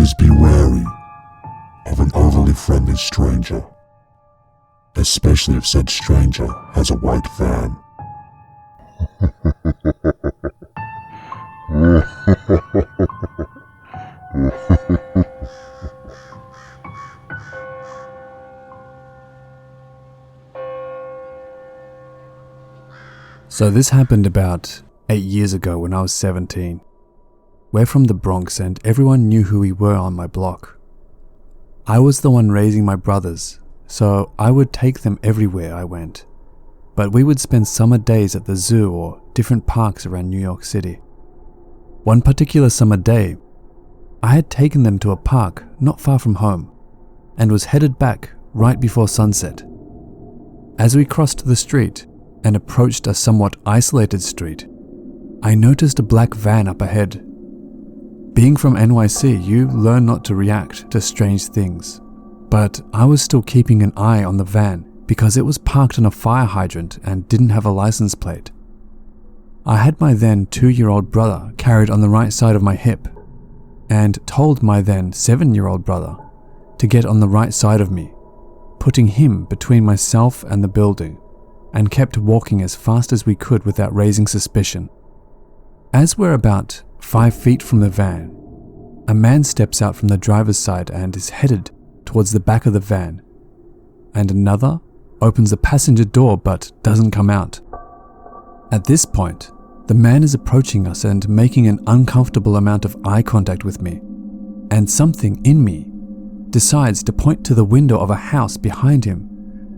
Always be wary of an overly friendly stranger, especially if said stranger has a white van. So this happened about 8 years ago when I was 17. We're from the Bronx and everyone knew who we were on my block. I was the one raising my brothers, so I would take them everywhere I went. But we would spend summer days at the zoo or different parks around New York City. One particular summer day, I had taken them to a park not far from home and was headed back right before sunset. As we crossed the street and approached a somewhat isolated street, I noticed a black van up ahead. Being from NYC, you learn not to react to strange things, but I was still keeping an eye on the van because it was parked on a fire hydrant and didn't have a license plate. I had my then 2-year-old brother carried on the right side of my hip and told my then 7-year-old brother to get on the right side of me, putting him between myself and the building, and kept walking as fast as we could without raising suspicion. As we're about 5 feet from the van, a man steps out from the driver's side and is headed towards the back of the van, and another opens the passenger door but doesn't come out. At this point, the man is approaching us and making an uncomfortable amount of eye contact with me, and something in me decides to point to the window of a house behind him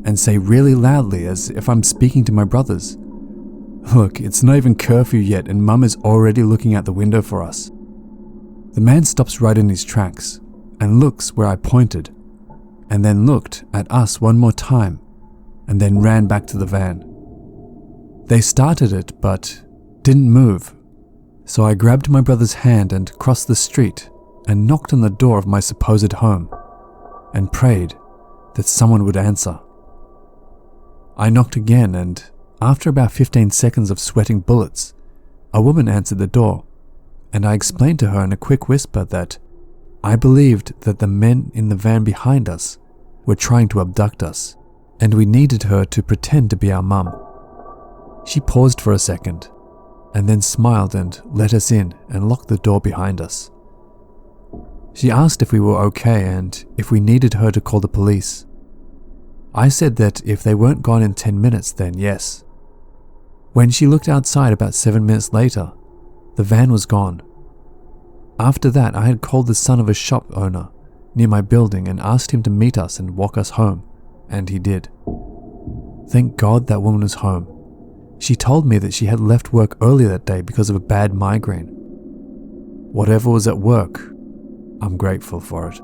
and say really loudly as if I'm speaking to my brothers, "Look, it's not even curfew yet and Mum is already looking out the window for us." The man stops right in his tracks and looks where I pointed, and then looked at us one more time and then ran back to the van. They started it but didn't move, so I grabbed my brother's hand and crossed the street and knocked on the door of my supposed home and prayed that someone would answer. I knocked again, and after about 15 seconds of sweating bullets, a woman answered the door, and I explained to her in a quick whisper that I believed that the men in the van behind us were trying to abduct us, and we needed her to pretend to be our mum. She paused for a second, and then smiled and let us in and locked the door behind us. She asked if we were okay and if we needed her to call the police. I said that if they weren't gone in 10 minutes, then yes. When she looked outside about 7 minutes later, the van was gone. After that, I had called the son of a shop owner near my building and asked him to meet us and walk us home, and he did. Thank God that woman was home. She told me that she had left work earlier that day because of a bad migraine. Whatever was at work, I'm grateful for it.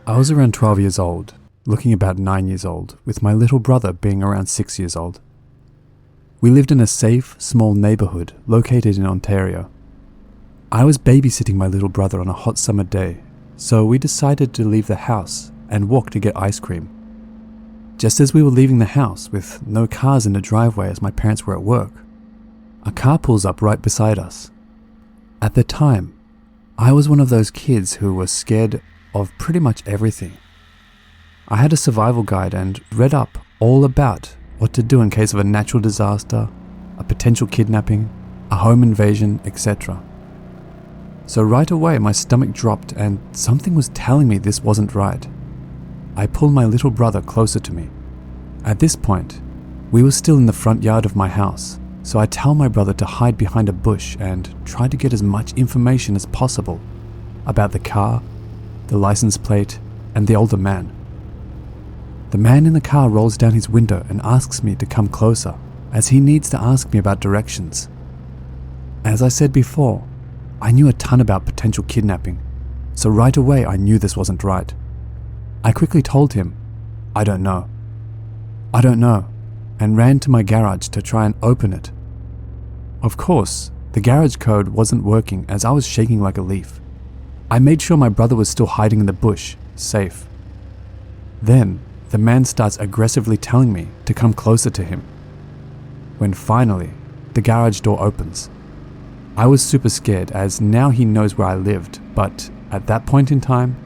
I was around 12 years old, looking about 9 years old, with my little brother being around 6 years old. We lived in a safe, small neighborhood located in Ontario. I was babysitting my little brother on a hot summer day, so we decided to leave the house and walk to get ice cream. Just as we were leaving the house, with no cars in the driveway as my parents were at work, a car pulls up right beside us. At the time, I was one of those kids who was scared of pretty much everything. I had a survival guide and read up all about what to do in case of a natural disaster, a potential kidnapping, a home invasion, etc. So right away my stomach dropped and something was telling me this wasn't right. I pulled my little brother closer to me. At this point, we were still in the front yard of my house, so I tell my brother to hide behind a bush and try to get as much information as possible about the car, the license plate, and the older man. The man in the car rolls down his window and asks me to come closer, as he needs to ask me about directions. As I said before, I knew a ton about potential kidnapping, so right away I knew this wasn't right. I quickly told him, I don't know, and ran to my garage to try and open it. Of course, the garage code wasn't working as I was shaking like a leaf. I made sure my brother was still hiding in the bush, safe. Then, the man starts aggressively telling me to come closer to him. When finally, the garage door opens. I was super scared as now he knows where I lived, but at that point in time,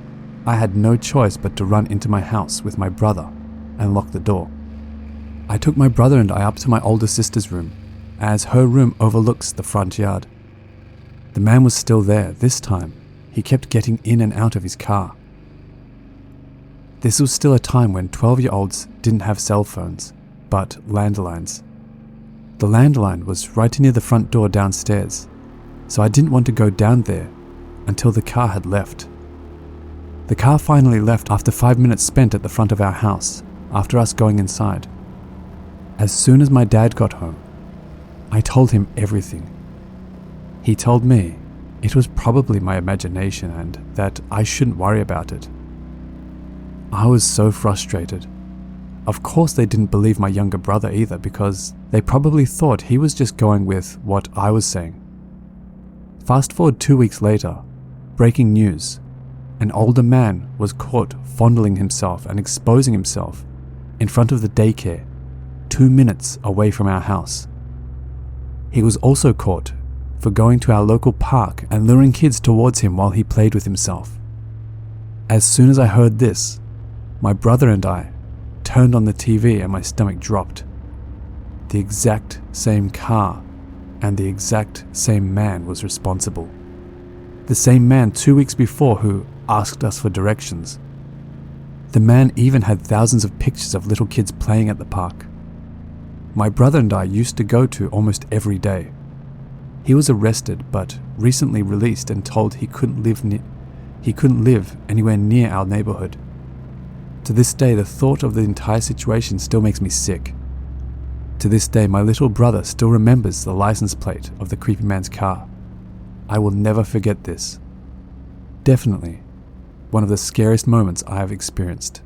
I had no choice but to run into my house with my brother and lock the door. I took my brother and I up to my older sister's room, as her room overlooks the front yard. The man was still there. This time, he kept getting in and out of his car. This was still a time when 12-year-olds didn't have cell phones, but landlines. The landline was right near the front door downstairs, so I didn't want to go down there until the car had left. The car finally left after 5 minutes spent at the front of our house, after us going inside. As soon as my dad got home, I told him everything. He told me it was probably my imagination and that I shouldn't worry about it. I was so frustrated. Of course they didn't believe my younger brother either, because they probably thought he was just going with what I was saying. Fast forward 2 weeks later, breaking news. An older man was caught fondling himself and exposing himself in front of the daycare 2 minutes away from our house. He was also caught for going to our local park and luring kids towards him while he played with himself. As soon as I heard this, my brother and I turned on the TV and my stomach dropped. The exact same car and the exact same man was responsible. The same man 2 weeks before who asked us for directions. The man even had thousands of pictures of little kids playing at the park. My brother and I used to go to almost every day. He was arrested but recently released and told he couldn't live anywhere near our neighborhood. To this day, the thought of the entire situation still makes me sick. To this day, my little brother still remembers the license plate of the creepy man's car. I will never forget this. Definitely one of the scariest moments I have experienced.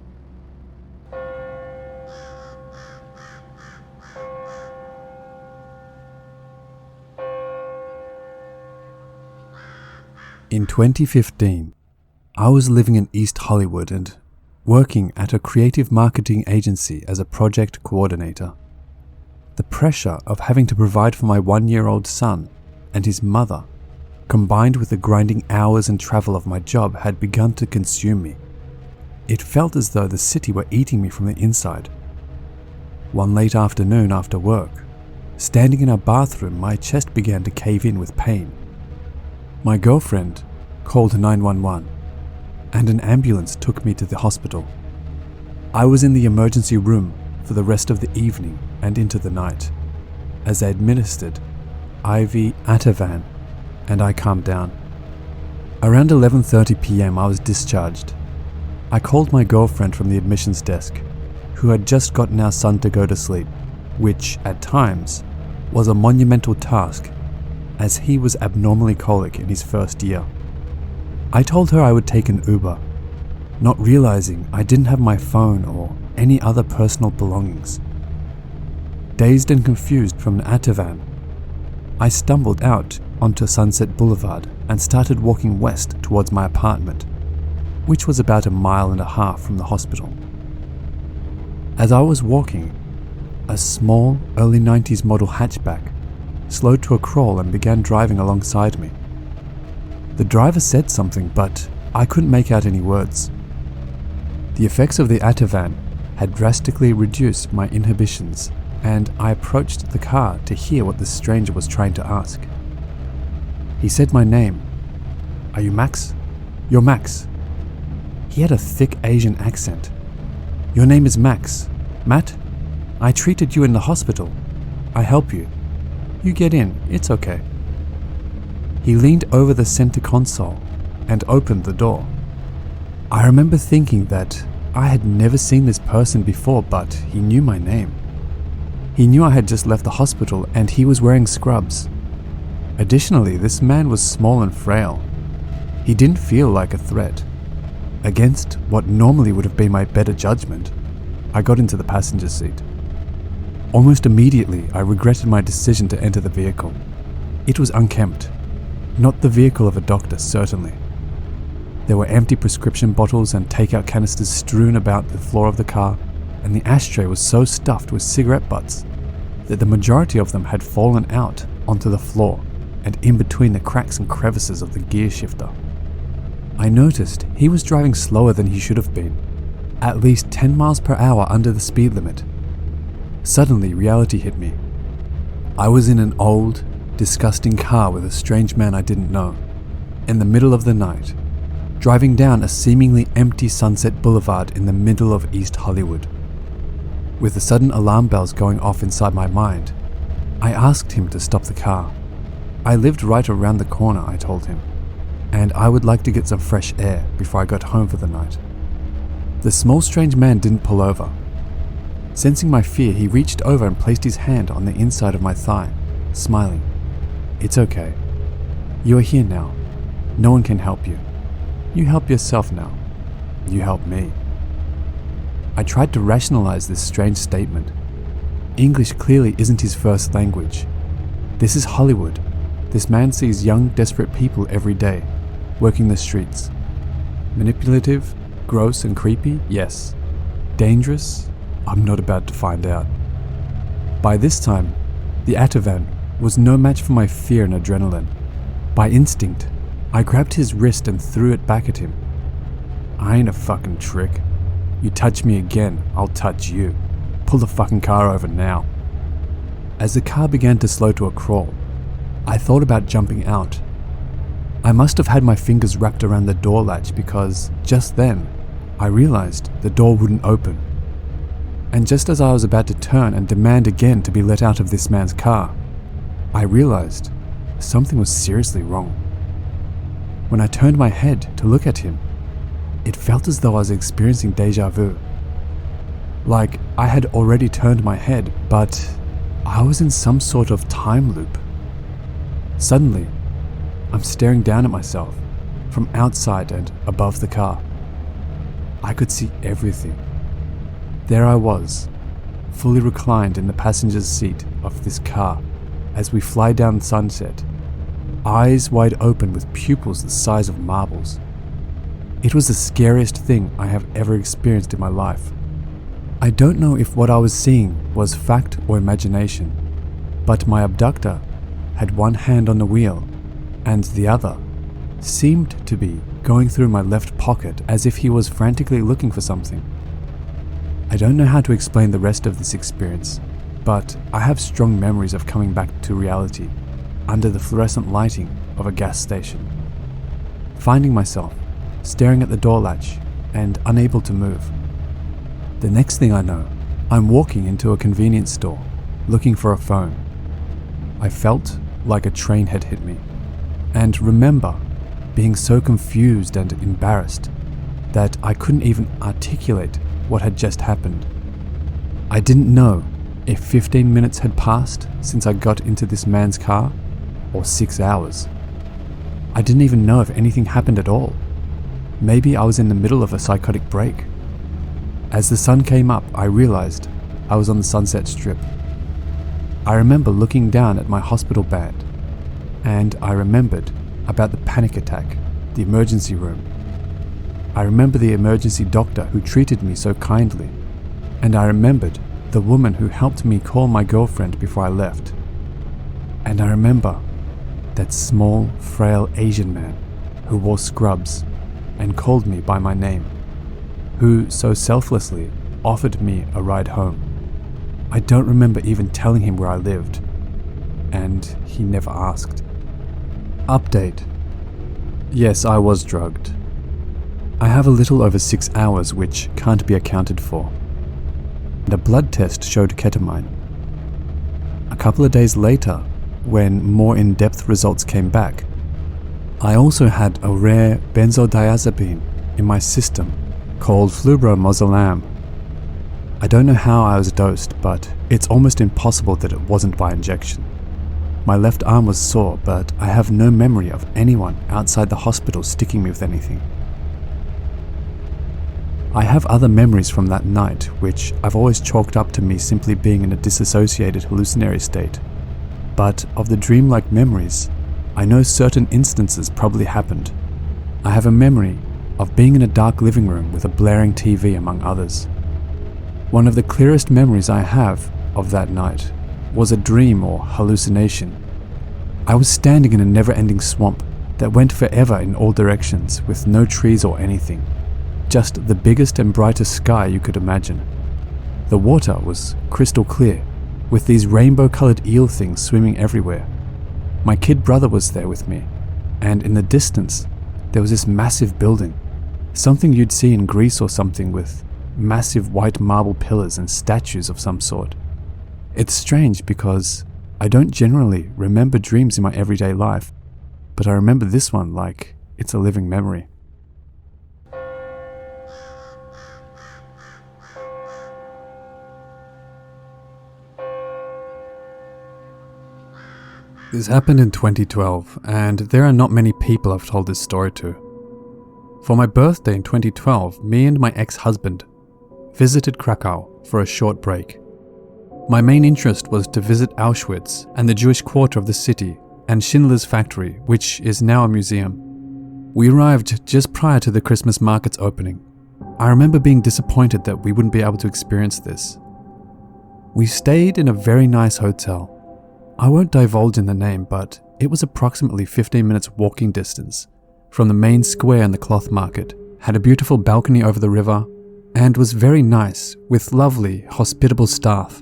In 2015, I was living in East Hollywood and working at a creative marketing agency as a project coordinator. The pressure of having to provide for my 1-year-old son and his mother, combined with the grinding hours and travel of my job, had begun to consume me. It felt as though the city were eating me from the inside. One late afternoon after work, standing in our bathroom, my chest began to cave in with pain. My girlfriend called 911 and an ambulance took me to the hospital. I was in the emergency room for the rest of the evening and into the night as they administered IV Ativan and I calmed down. Around 11:30 p.m. I was discharged. I called my girlfriend from the admissions desk, who had just gotten our son to go to sleep, which at times was a monumental task as he was abnormally colic in his first year. I told her I would take an Uber, not realizing I didn't have my phone or any other personal belongings. Dazed and confused from an Ativan, I stumbled out onto Sunset Boulevard and started walking west towards my apartment, which was about 1.5 miles from the hospital. As I was walking, a small early 90s model hatchback slowed to a crawl and began driving alongside me. The driver said something, but I couldn't make out any words. The effects of the Ativan had drastically reduced my inhibitions, and I approached the car to hear what the stranger was trying to ask. He said my name. "Are you Max? You're Max." He had a thick Asian accent. "Your name is Max. Matt? I treated you in the hospital. I help you. You get in, it's okay." He leaned over the center console and opened the door. I remember thinking that I had never seen this person before, but he knew my name. He knew I had just left the hospital and he was wearing scrubs. Additionally, this man was small and frail. He didn't feel like a threat. Against what normally would have been my better judgment, I got into the passenger seat. Almost immediately, I regretted my decision to enter the vehicle. It was unkempt. Not the vehicle of a doctor, certainly. There were empty prescription bottles and takeout canisters strewn about the floor of the car. and the ashtray was so stuffed with cigarette butts that the majority of them had fallen out onto the floor and in between the cracks and crevices of the gear shifter. I noticed he was driving slower than he should have been, at least 10 miles per hour under the speed limit. Suddenly, reality hit me. I was in an old, disgusting car with a strange man I didn't know, in the middle of the night, driving down a seemingly empty Sunset Boulevard in the middle of East Hollywood. With the sudden alarm bells going off inside my mind, I asked him to stop the car. I lived right around the corner, I told him, and I would like to get some fresh air before I got home for the night. The small strange man didn't pull over. Sensing my fear, he reached over and placed his hand on the inside of my thigh, smiling. "It's okay. You are here now. No one can help you. You help yourself now. You help me." I tried to rationalize this strange statement. English clearly isn't his first language. This is Hollywood. This man sees young, desperate people every day, working the streets. Manipulative, gross and creepy, yes. Dangerous? I'm not about to find out. By this time, the Ativan was no match for my fear and adrenaline. By instinct, I grabbed his wrist and threw it back at him. "I ain't a fucking trick. You touch me again, I'll touch you. Pull the fucking car over now." As the car began to slow to a crawl, I thought about jumping out. I must have had my fingers wrapped around the door latch because just then, I realized the door wouldn't open. And just as I was about to turn and demand again to be let out of this man's car, I realized something was seriously wrong. When I turned my head to look at him, it felt as though I was experiencing deja vu. Like I had already turned my head, but I was in some sort of time loop. Suddenly, I'm staring down at myself from outside and above the car. I could see everything. There I was, fully reclined in the passenger's seat of this car as we fly down Sunset, eyes wide open with pupils the size of marbles. It was the scariest thing I have ever experienced in my life. I don't know if what I was seeing was fact or imagination, but my abductor had one hand on the wheel and the other seemed to be going through my left pocket as if he was frantically looking for something. I don't know how to explain the rest of this experience, but I have strong memories of coming back to reality under the fluorescent lighting of a gas station, finding myself staring at the door latch and unable to move. The next thing I know, I'm walking into a convenience store looking for a phone. I felt like a train had hit me, and remember being so confused and embarrassed that I couldn't even articulate what had just happened. I didn't know if 15 minutes had passed since I got into this man's car, or 6 hours. I didn't even know if anything happened at all. Maybe I was in the middle of a psychotic break. As the sun came up, I realized I was on the Sunset Strip. I remember looking down at my hospital bed, and I remembered about the panic attack, the emergency room. I remember the emergency doctor who treated me so kindly, and I remembered the woman who helped me call my girlfriend before I left. And I remember that small, frail Asian man who wore scrubs and called me by my name, who so selflessly offered me a ride home. I don't remember even telling him where I lived, and he never asked. Update. Yes, I was drugged. I have a little over 6 hours which can't be accounted for. And a blood test showed ketamine. A couple of days later, when more in-depth results came back, I also had a rare benzodiazepine in my system called flubromozolam. I don't know how I was dosed, but it's almost impossible that it wasn't by injection. My left arm was sore, but I have no memory of anyone outside the hospital sticking me with anything. I have other memories from that night, which I've always chalked up to me simply being in a disassociated hallucinatory state. But of the dreamlike memories, I know certain instances probably happened. I have a memory of being in a dark living room with a blaring TV among others. One of the clearest memories I have of that night was a dream or hallucination. I was standing in a never-ending swamp that went forever in all directions with no trees or anything, just the biggest and brightest sky you could imagine. The water was crystal clear, with these rainbow-colored eel things swimming everywhere. My kid brother was there with me, and in the distance, there was this massive building, something you'd see in Greece or something, with massive white marble pillars and statues of some sort. It's strange because I don't generally remember dreams in my everyday life, but I remember this one like it's a living memory. This happened in 2012, and there are not many people I've told this story to. For my birthday in 2012, me and my ex-husband visited Krakow for a short break. My main interest was to visit Auschwitz and the Jewish quarter of the city and Schindler's factory, which is now a museum. We arrived just prior to the Christmas market's opening. I remember being disappointed that we wouldn't be able to experience this. We stayed in a very nice hotel. I won't divulge in the name, but it was approximately 15 minutes walking distance from the main square in the cloth market, had a beautiful balcony over the river, and was very nice with lovely, hospitable staff.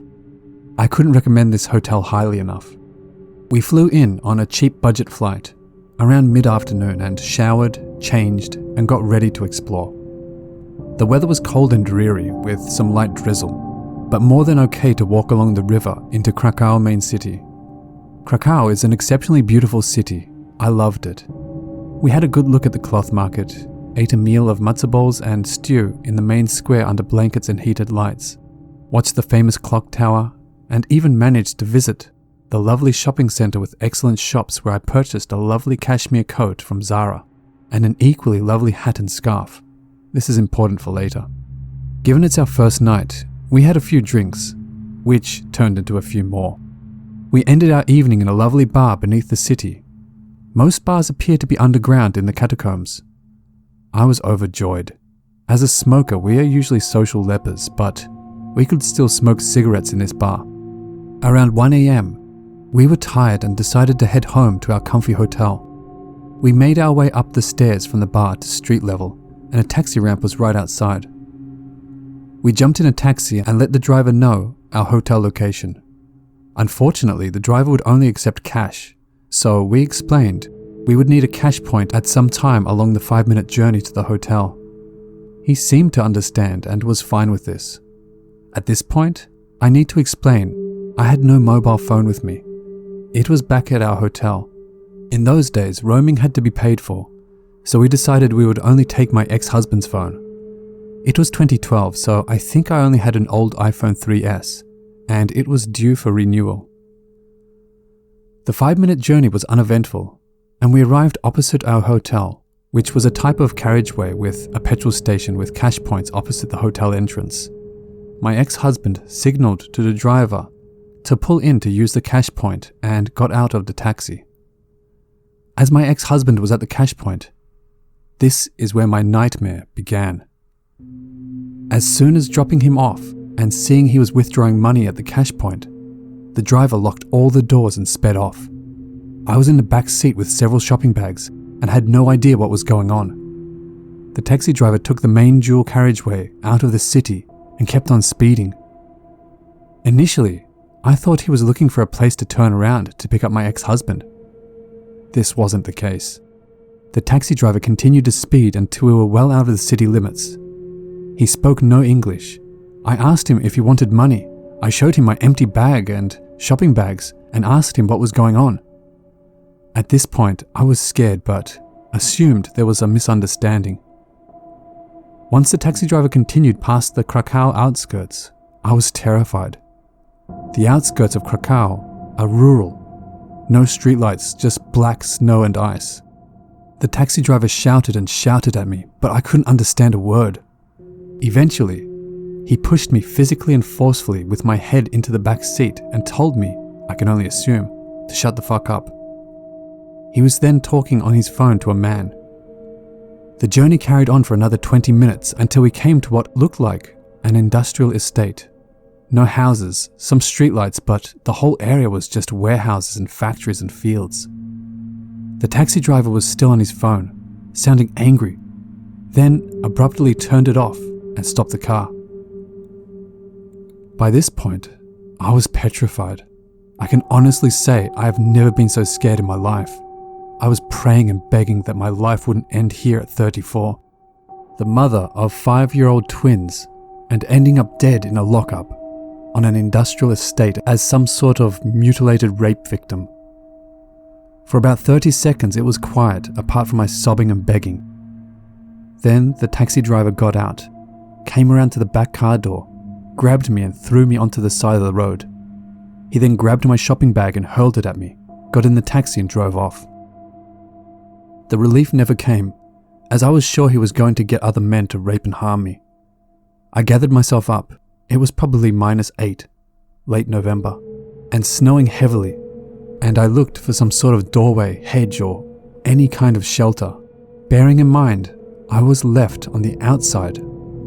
I couldn't recommend this hotel highly enough. We flew in on a cheap budget flight around mid-afternoon and showered, changed, and got ready to explore. The weather was cold and dreary with some light drizzle, but more than okay to walk along the river into Krakow main city. Krakow is an exceptionally beautiful city. I loved it. We had a good look at the cloth market, ate a meal of matzo balls and stew in the main square under blankets and heated lights, watched the famous clock tower, and even managed to visit the lovely shopping center with excellent shops where I purchased a lovely cashmere coat from Zara and an equally lovely hat and scarf. This is important for later. Given it's our first night, we had a few drinks, which turned into a few more. We ended our evening in a lovely bar beneath the city. Most bars appear to be underground in the catacombs. I was overjoyed. As a smoker, we are usually social lepers, but we could still smoke cigarettes in this bar. Around 1 a.m., we were tired and decided to head home to our comfy hotel. We made our way up the stairs from the bar to street level, and a taxi ramp was right outside. We jumped in a taxi and let the driver know our hotel location. Unfortunately, the driver would only accept cash, so we explained we would need a cash point at some time along the 5-minute journey to the hotel. He seemed to understand and was fine with this. At this point, I need to explain I had no mobile phone with me. It was back at our hotel. In those days, roaming had to be paid for, so we decided we would only take my ex-husband's phone. It was 2012, so I think I only had an old iPhone 3S, and it was due for renewal. The 5-minute journey was uneventful, and we arrived opposite our hotel, which was a type of carriageway with a petrol station with cash points opposite the hotel entrance. My ex-husband signaled to the driver to pull in to use the cash point and got out of the taxi. As my ex-husband was at the cash point, this is where my nightmare began. As soon as dropping him off and seeing he was withdrawing money at the cash point, the driver locked all the doors and sped off. I was in the back seat with several shopping bags and had no idea what was going on. The taxi driver took the main dual carriageway out of the city and kept on speeding. Initially, I thought he was looking for a place to turn around to pick up my ex-husband. This wasn't the case. The taxi driver continued to speed until we were well out of the city limits. He spoke no English. I asked him if he wanted money. I showed him my empty bag and shopping bags and asked him what was going on. At this point, I was scared but assumed there was a misunderstanding. Once the taxi driver continued past the Krakow outskirts, I was terrified. The outskirts of Krakow are rural. No streetlights, just black snow and ice. The taxi driver shouted and shouted at me, but I couldn't understand a word. Eventually, he pushed me physically and forcefully with my head into the back seat and told me, I can only assume, to shut the fuck up. He was then talking on his phone to a man. The journey carried on for another 20 minutes until we came to what looked like an industrial estate. No houses, some streetlights, but the whole area was just warehouses and factories and fields. The taxi driver was still on his phone, sounding angry, then abruptly turned it off and stopped the car. By this point, I was petrified. I can honestly say I have never been so scared in my life. I was praying and begging that my life wouldn't end here at 34, the mother of 5-year-old twins, and ending up dead in a lockup on an industrial estate as some sort of mutilated rape victim. For about 30 seconds it was quiet apart from my sobbing and begging. Then the taxi driver got out, came around to the back car door, grabbed me and threw me onto the side of the road. He then grabbed my shopping bag and hurled it at me, got in the taxi and drove off. The relief never came, as I was sure he was going to get other men to rape and harm me. I gathered myself up. It was probably -8, late November, and snowing heavily, and I looked for some sort of doorway, hedge, or any kind of shelter, bearing in mind I was left on the outside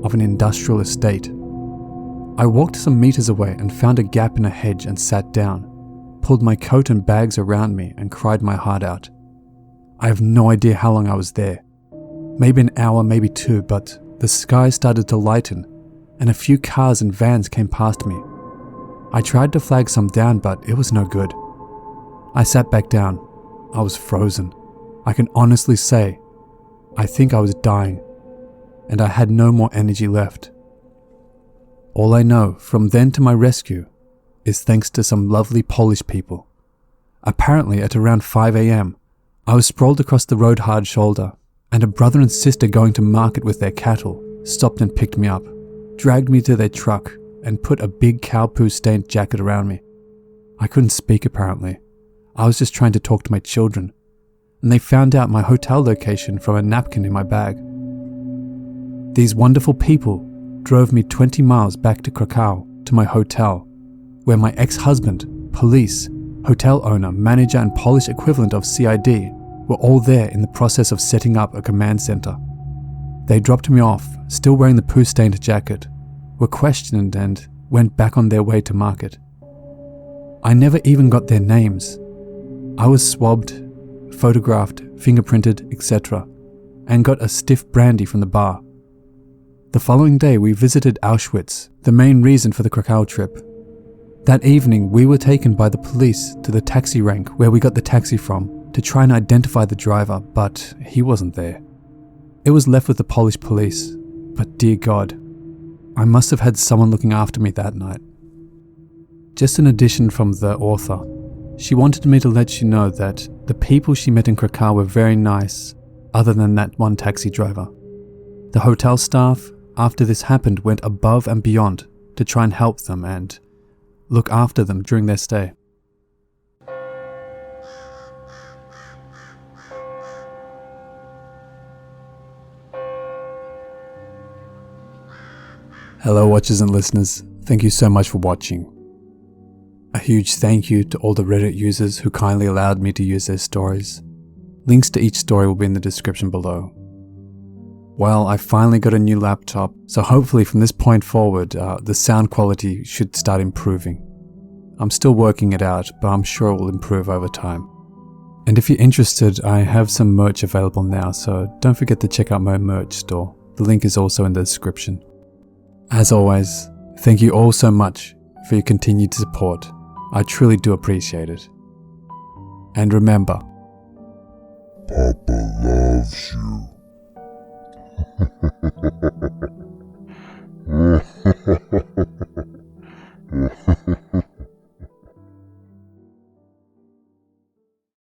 of an industrial estate. I walked some meters away and found a gap in a hedge and sat down, pulled my coat and bags around me and cried my heart out. I have no idea how long I was there. Maybe an hour, maybe 2, but the sky started to lighten and a few cars and vans came past me. I tried to flag some down, but it was no good. I sat back down. I was frozen. I can honestly say, I think I was dying, and I had no more energy left. All I know from then to my rescue is thanks to some lovely Polish people. Apparently at around 5 a.m, I was sprawled across the road hard shoulder, and a brother and sister going to market with their cattle stopped and picked me up, dragged me to their truck, and put a big cow poo stained jacket around me. I couldn't speak apparently. I was just trying to talk to my children, and they found out my hotel location from a napkin in my bag. These wonderful people drove me 20 miles back to Krakow to my hotel, where my ex-husband, police, hotel owner, manager and Polish equivalent of CID were all there in the process of setting up a command center. They dropped me off, still wearing the poo-stained jacket, were questioned and went back on their way to market. I never even got their names. I was swabbed, photographed, fingerprinted, etc., and got a stiff brandy from the bar. The following day we visited Auschwitz, the main reason for the Krakow trip. That evening we were taken by the police to the taxi rank where we got the taxi from to try and identify the driver, but he wasn't there. It was left with the Polish police, but dear God, I must have had someone looking after me that night. Just an addition from the author. She wanted me to let you know that the people she met in Krakow were very nice, other than that one taxi driver. The hotel staff, after this happened, went above and beyond to try and help them and look after them during their stay. Hello watchers and listeners, thank you so much for watching. A huge thank you to all the Reddit users who kindly allowed me to use their stories. Links to each story will be in the description below. Well, I finally got a new laptop, so hopefully from this point forward, the sound quality should start improving. I'm still working it out, but I'm sure it will improve over time. And if you're interested, I have some merch available now, so don't forget to check out my merch store. The link is also in the description. As always, thank you all so much for your continued support. I truly do appreciate it. And remember, Papa loves you.